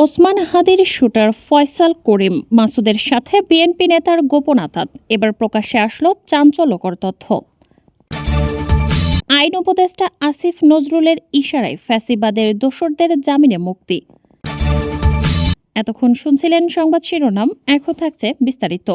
ওসমান হাদির শুটার ফয়সাল করিম মাসুদের সাথে বিএনপি নেতার গোপন আঁতাত। এবার প্রকাশ্যে আসলো চাঞ্চল্যকর তথ্য। আইন উপদেষ্টা আসিফ নজরুলের ইশারায় ফ্যাসিবাদের দোসরদের জামিনে মুক্তি। এতক্ষণ শুনছিলেন সংবাদ শিরোনাম, এখন থাকছে বিস্তারিত।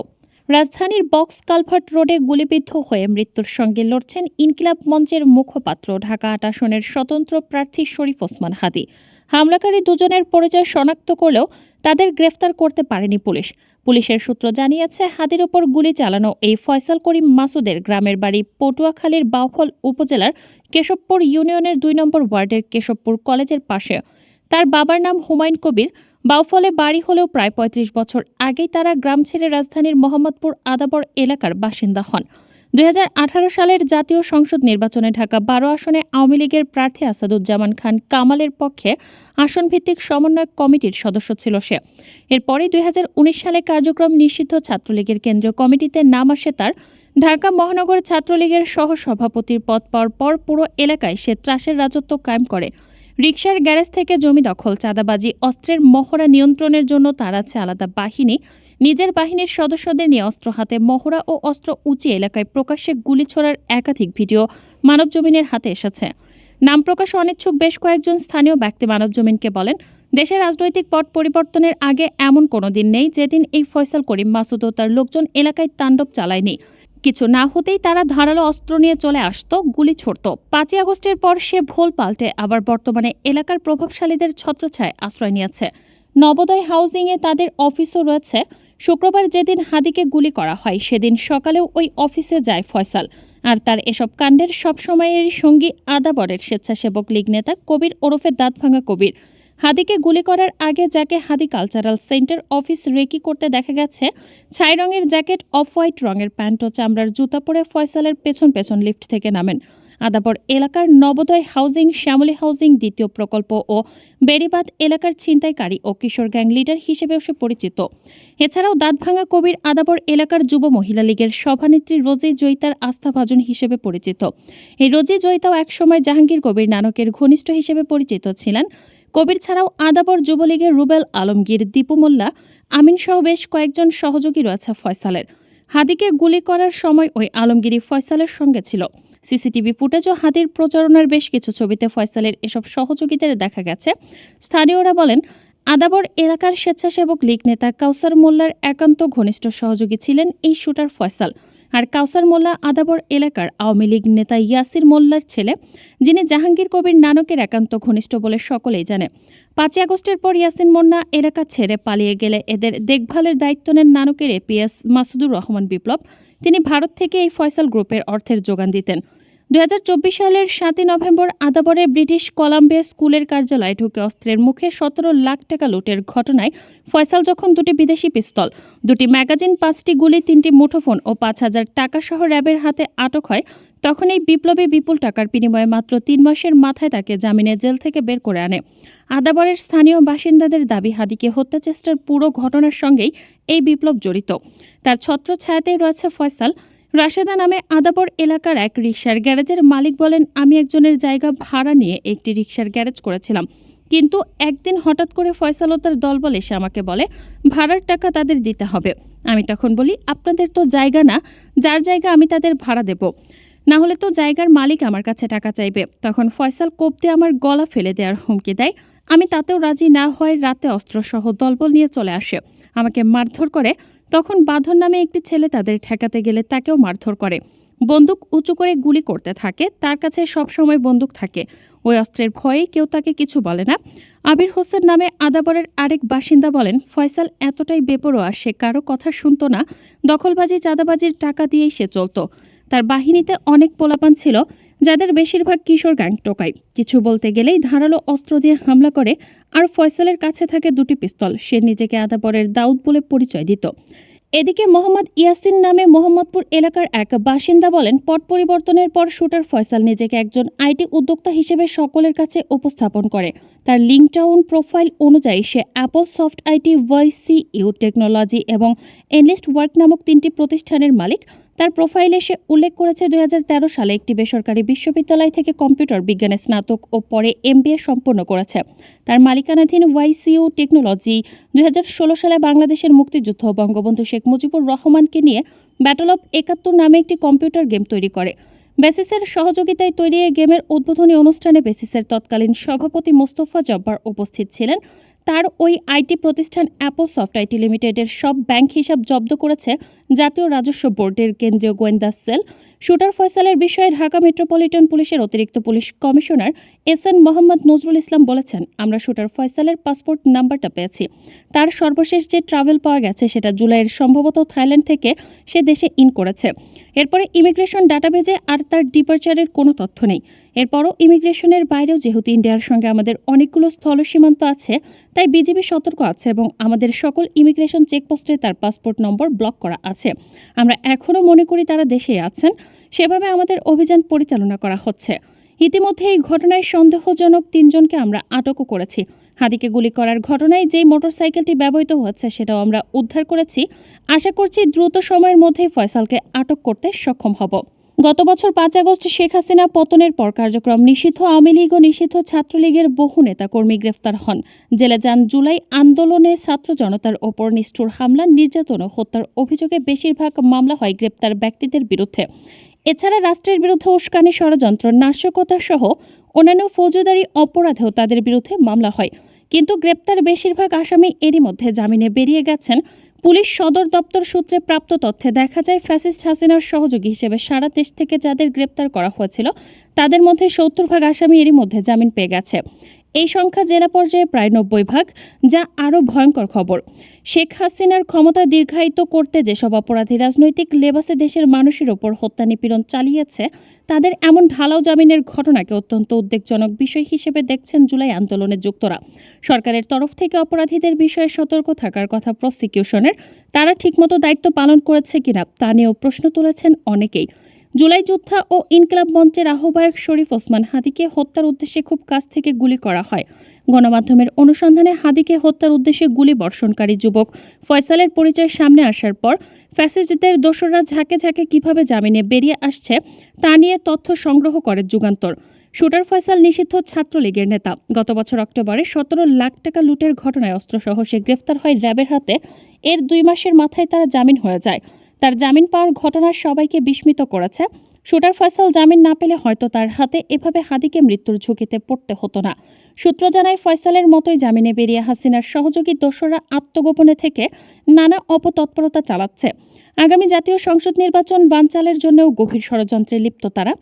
রাজধানীর বক্স কালভার্ট রোডে গুলিবিদ্ধ হয়ে মৃত্যুর সঙ্গে লড়ছেন ইনকিলাব মঞ্চের মুখপাত্র ঢাকা ৮ আসনের স্বতন্ত্র প্রার্থী শরীফ ওসমান হাদি। হামলাকারী দুজনের পরিচয় শনাক্ত করলেও তাদের গ্রেফতার করতে পারেনি পুলিশ। পুলিশের সূত্র জানিয়েছে, হাদির ওপর গুলি চালানো এই ফয়সাল করিম মাসুদের গ্রামের বাড়ি পটুয়াখালীর বাউফল উপজেলার কেশবপুর ইউনিয়নের ২ নম্বর ওয়ার্ডের কেশবপুর কলেজের পাশে। তার বাবার নাম হুমায়ুন কবির। বাউফলে বাড়ি হলেও প্রায় ৩৫ বছর আগেই তারা গ্রাম ছেড়ে রাজধানীর মোহাম্মদপুর আদাবর এলাকার বাসিন্দা হন। ২০১৮ সালের জাতীয় সংসদ নির্বাচনে ঢাকা ১২ আসনে আওয়ামী লীগের প্রার্থী আসাদুজ্জামান খান কামালের পক্ষে আসনভিত্তিক সমন্বয় কমিটির সদস্য ছিল সে। এরপরই ২০১৯ সালে কার্যক্রম নিষিদ্ধ ছাত্রলীগের কেন্দ্রীয় কমিটিতে নাম আসে তার। ঢাকা মহানগর ছাত্রলীগের সহসভাপতির পদ পাওয়ার পর পুরো এলাকায় সে ত্রাসের রাজত্ব কায়েম করে। রিকশার গ্যারেজ থেকে জমি দখল, চাঁদাবাজি, অস্ত্রের মহড়া নিয়ন্ত্রণের জন্য তার আছে আলাদা বাহিনী। নিজের বাহিনীর সদস্যদের নিয়ে অস্ত্র হাতে মহড়া ও অস্ত্র উঁচিয়ে এলাকায় প্রকাশ্যে গুলি ছোড়ার একাধিক ভিডিও মানবজমিনের হাতে এসেছে। নাম প্রকাশে অনিচ্ছুক বেশ কয়েকজন স্থানীয় ব্যক্তি মানবজমিনকে বলেন, দেশের রাজনৈতিক পট পরিবর্তনের আগে এমন কোনো দিন নেই যেদিন এই ফয়সাল করিম মাসুদ ও তার লোকজন এলাকায় তাণ্ডব চালায়নি। কিছু না হতেই তারা ধারালো অস্ত্র নিয়ে চলে আসতো, গুলি ছড়ত। ৫ই আগস্টের পর সে ভোল পাল্টে আবার বর্তমানে এলাকার প্রভাবশালীদের ছত্রছায়ায় আশ্রয় নিয়েছে। নবোদয় হাউজিংয়ে তাদের অফিসও রয়েছে। শুক্রবার যেদিন হাদিকে গুলি করা হয় সেদিন সকালেও ওই অফিসে যায় ফয়সাল। আর তার এসব কাণ্ডের সবসময়ের সঙ্গী আদাবরের স্বেচ্ছাসেবক লীগ নেতা কবির ওরফে দাঁতভাঙা কবির। হাদিকে গুলি করার আগে যাকে হাদি কালচারাল সেন্টার অফিস রেকি করতে দেখা গেছে, ছাই রঙের জ্যাকেট, অফ হোয়াইট রঙের প্যান্ট ও চামড়ার জুতা পরে ফয়সালের পেছন পেছন লিফট থেকে নামেন। আদাবর এলাকার নবোদয় হাউজিং, শ্যামলী হাউজিং দ্বিতীয় প্রকল্প ও বেড়িবাঁধ এলাকার ছিনতাইকারী ও কিশোর গ্যাং লিডার হিসেবেও সে পরিচিত। এছাড়াও দাঁতভাঙা কবির আদাবর এলাকার যুব মহিলা লীগের সভানেত্রী রোজি জয়িতার আস্থাভাজন হিসেবে পরিচিত। এই রোজি জয়িতাও একসময় জাহাঙ্গীর কবির নানকের ঘনিষ্ঠ হিসেবে পরিচিত ছিলেন। কবির ছাড়াও আদাবর যুবলীগের রুবেল আলমগীর, দীপু মোল্লা, আমিন সহ বেশ কয়েকজন সহযোগী রয়েছে ফয়সালের। হাদিকে গুলি করার সময় ওই আলমগীরই ফয়সালের সঙ্গে ছিল। সিসিটিভি ফুটেজ ও হাদির প্রচারণার বেশ কিছু ছবিতে ফয়সালের এসব সহযোগীদের দেখা গেছে। স্থানীয়রা বলেন, আদাবর এলাকার স্বেচ্ছাসেবক লীগ নেতা কাউসার মোল্লার একান্ত ঘনিষ্ঠ সহযোগী ছিলেন এই শুটার ফয়সাল। আর কাউসার মোল্লা আদাবর এলাকার আওয়ামী লীগ নেতা ইয়াসির মোল্লার ছেলে, যিনি জাহাঙ্গীর কবির নানকের একান্ত ঘনিষ্ঠ বলে সকলেই জানে। ৫ই আগস্টের পর ইয়াসিন মোল্লা এলাকা ছেড়ে পালিয়ে গেলে এদের দেখভালের দায়িত্ব নেন নানকের এপিএস মাসুদুর রহমান বিপ্লব। তিনি ভারত থেকে এই ফয়সাল গ্রুপের অর্থের যোগান দিতেন। ২০২৪ সালের ৭ই নভেম্বর আদাবরে ব্রিটিশ কলাম্বিয়া স্কুলের কার্যালয়ে ঢুকে অস্ত্রের মুখে ১৭ লাখ টাকা লুটের ঘটনায় ফয়সাল যখন দুটি বিদেশি পিস্তল, দুটি ম্যাগাজিন, ৫টি গুলি, ৩টি মুঠোফোন ও ৫,০০০ টাকা সহ র্যাবের হাতে আটক হয়, তখন এই বিপ্লবী বিপুল টাকার বিনিময়ে মাত্র ৩ মাসের মাথায় তাকে জামিনে জেল থেকে বের করে আনে। আদাবরের স্থানীয় বাসিন্দাদের দাবি, হাদিকে হত্যাচেষ্টার পুরো ঘটনার সঙ্গেই এই বিপ্লব জড়িত। তার ছত্রছায়াতেই রয়েছে ফয়সাল। রাশেদা নামে আদাবর এলাকার এক রিকশার গ্যারেজের মালিক বলেন, আমি একজনের জায়গা ভাড়া নিয়ে একটি রিকশার গ্যারেজ করেছিলাম। কিন্তু একদিন হঠাৎ করে ফয়সাল ও তার দলবল এসে আমাকে বলে, ভাড়ার টাকা তাদের দিতে হবে। আমি তখন বলি, আপনাদের তো জায়গা না, যার জায়গা আমি তাদের ভাড়া দেব, না হলে তো জায়গার মালিক আমার কাছে টাকা চাইবে। তখন ফয়সাল কোপ দিয়ে আমার গলা ফেলে দেওয়ার হুমকি দেয়। আমি তাতেও রাজি না হয় রাতে অস্ত্রসহ দলবল নিয়ে চলে আসে, আমাকে মারধর করে। তখন বাঁধন নামে একটি ছেলে তাদের ঠেকাতে গেলে তাকেও মারধর করে, বন্দুক উঁচু করে গুলি করতে থাকে। তার কাছে সবসময় বন্দুক থাকে, ওই অস্ত্রের ভয়ে কেউ তাকে কিছু বলে না। আবির হোসেন নামে আদাবরের আরেক বাসিন্দা বলেন, ফয়সাল এতটাই বেপরোয়া, সে কারো কথা শুনত না। দখলবাজি, চাঁদাবাজির টাকা দিয়েই সে চলত। তার বাহিনীতে অনেক পোলাপান ছিল, যাদের বেশিরভাগ কিশোর গ্যাং টোকাই। কিছু বলতে গেলেই ধারালো অস্ত্র দিয়ে হামলা করে। আর ফয়সালের কাছে থাকে দুটি পিস্তল। সে নিজেকে আদাবরের দাউদ বলে পরিচয় দিত। এদিকে মোহাম্মদ ইয়াসিন নামে মোহাম্মদপুর এলাকার এক বাসিন্দা বলেন, পট পরিবর্তনের পর শুটার ফয়সাল নিজেকে একজন আইটি উদ্যোক্তা হিসেবে সকলের কাছে উপস্থাপন করে। তার লিঙ্কডইন প্রোফাইল অনুযায়ী সে Apple soft IT, voice CU technology এবং এনলিস্ট ওয়ার্ক নামক 3টি প্রতিষ্ঠানের মালিক। তার প্রোফাইলে সে উল্লেখ করেছে ২০১৩ সালে একটি বেসরকারি বিশ্ববিদ্যালয় থেকে কম্পিউটার বিজ্ঞানে স্নাতক ও পরে MBA সম্পন্ন করেছে। তার মালিকানাধীন YCU টেকনোলজি ২০১৬ সালে বাংলাদেশের মুক্তিযুদ্ধ বঙ্গবন্ধু শেখ মুজিবুর রহমানকে নিয়ে ব্যাটল অব ৭১ নামে একটি কম্পিউটার গেম তৈরি করে। বেসিসের সহযোগিতায় তৈরি এই গেমের উদ্বোধনী অনুষ্ঠানে বেসিসের তৎকালীন সভাপতি মোস্তফা জব্বার উপস্থিত ছিলেন। তার ওই আইটি প্রতিষ্ঠান অ্যাপল সফট আইটি লিমিটেডের সব ব্যাংক হিসাব জব্দ করেছে জাতীয় রাজস্ব বোর্ডের কেন্দ্রীয় গোয়েন্দা সেল। শুটার ফয়সালের বিষয়ে ঢাকা মেট্রোপলিটন পুলিশের অতিরিক্ত police commissioner SN Mohammad Nazrul Islam বলেছেন, আমরা শুটার ফয়সালের পাসপোর্ট নাম্বারটা পেয়েছি। তার সর্বশেষ যে ট্রাভেল পাওয়া গেছে সেটা জুলাইয়ের সম্ভবত থাইল্যান্ড থেকে সে দেশে ইন করেছে। এরপরে ইমিগ্রেশন ডাটাবেজে আর তার ডিপার্চারের কোনো তথ্য নেই। এরপরও ইমিগ্রেশনের বাইরেও যেহেতু ইন্ডিয়ার সঙ্গে আমাদের অনেকগুলো স্থল সীমান্ত আছে, তাই বিজিবি সতর্ক আছে এবং আমাদের সকল ইমিগ্রেশন চেকপোস্টে তার পাসপোর্ট নম্বর ব্লক করা আছে। আমরা এখনও মনে করি তারা দেশেই আছেন, সেভাবে আমাদের অভিযান পরিচালনা করা হচ্ছে। ইতিমধ্যে এই ঘটনায় সন্দেহজনক ৩ জনকে আমরা আটকও করেছি। হাদিকে গুলি করার ঘটনায় যেই মোটরসাইকেলটি ব্যবহৃত হচ্ছে সেটাও আমরা উদ্ধার করেছি। আশা করছি দ্রুত সময়ের মধ্যেই ফয়সালকে আটক করতে সক্ষম হব। গত বছর ৫ আগস্ট শেখ হাসিনা পতনের পর কার্যক্রম নিষিদ্ধ আওয়ামী লীগ ও নিষিদ্ধ ছাত্রলীগের বহু নেতাকর্মী গ্রেফতার হন। জেলে যান জুলাই আন্দোলনে ছাত্র জনতার ওপর নিষ্ঠুর হামলা, নির্যাতন ও হত্যার অভিযোগে বেশিরভাগ মামলা হয় গ্রেপ্তার ব্যক্তিদের বিরুদ্ধে। এছাড়া রাষ্ট্রের বিরুদ্ধে উস্কানি, ষড়যন্ত্র, নাশকতা সহ অন্যান্য ফৌজদারি অপরাধেও তাদের বিরুদ্ধে মামলা হয়। কিন্তু গ্রেপ্তার বেশিরভাগ আসামি এরই মধ্যে জামিনে বেরিয়ে গেছেন। পুলিশ সদর দপ্তর সূত্রে প্রাপ্ত তথ্যে দেখা যায়, ফ্যাসিস্ট হাসিনার সহযোগী হিসেবে সারা দেশ থেকে যাদের গ্রেপ্তার করা হয়েছিল তাদের মধ্যে ৭০% আসামি এরই মধ্যে জামিন পেয়ে গেছে। এই সংখ্যা জেলা পর্যায়ে প্রায় ৯০%, যা আরও ভয়ঙ্কর খবর। শেখ হাসিনার ক্ষমতা দীর্ঘায়িত করতে যেসব অপরাধী রাজনৈতিক লেবাসে দেশের মানুষের ওপর হত্যা নিপীড়ন চালিয়েছে, তাদের এমন ঢালাও জামিনের ঘটনাকে অত্যন্ত উদ্বেগজনক বিষয় হিসেবে দেখছেন জুলাই আন্দোলনে যুক্তরা। সরকারের তরফ থেকে অপরাধীদের বিষয়ে সতর্ক থাকার কথা প্রসিকিউশনের। তারা ঠিকমতো দায়িত্ব পালন করেছে কিনা তা নিয়েও প্রশ্ন তুলেছেন অনেকেই। জুলাই যোদ্ধা ও ইনকিলাব মঞ্চের আহ্বায়ক শরীফ ওসমান হাদিকে হত্যার উদ্দেশ্যে খুব কাছ থেকে গুলি করা হয়। গণমাধ্যমের অনুসন্ধানে হাদিকে হত্যার উদ্দেশ্যে গুলি বর্ষণকারী যুবক ফয়সালের পরিচয় সামনে আসার পর ফ্যাসিস্টদের দোসররা ঝাঁকে ঝাঁকে কিভাবে জামিনে বেরিয়ে আসছে তা নিয়ে তথ্য সংগ্রহ করে যুগান্তর। শুটার ফয়সাল নিষিদ্ধ ছাত্রলীগের নেতা। গত বছর অক্টোবরে ১৭ লাখ টাকা লুটের ঘটনায় অস্ত্রসহ সে গ্রেফতার হয় র্যাবের হাতে। এর ২ মাসের মাথায় তারা জামিন হয়ে যায়। তার জামিন পাওয়ার ঘটনা সবাইকে বিস্মিত করেছে। শুটার ফয়সাল জামিন না পেলে হয়তো তার হাতে এভাবে হাদিকে মৃত্যুর ঝুঁকিতে পড়তে হতো না। সূত্র জানায়, ফয়সালের মতোই জামিনে বেরিয়ে হাসিনার সহযোগী দোসররা আত্মগোপনে থেকে নানা অপতৎপরতা চালাচ্ছে। আগামী জাতীয় সংসদ নির্বাচন বানচালের জন্যও গভীর ষড়যন্ত্রে লিপ্ত তারা।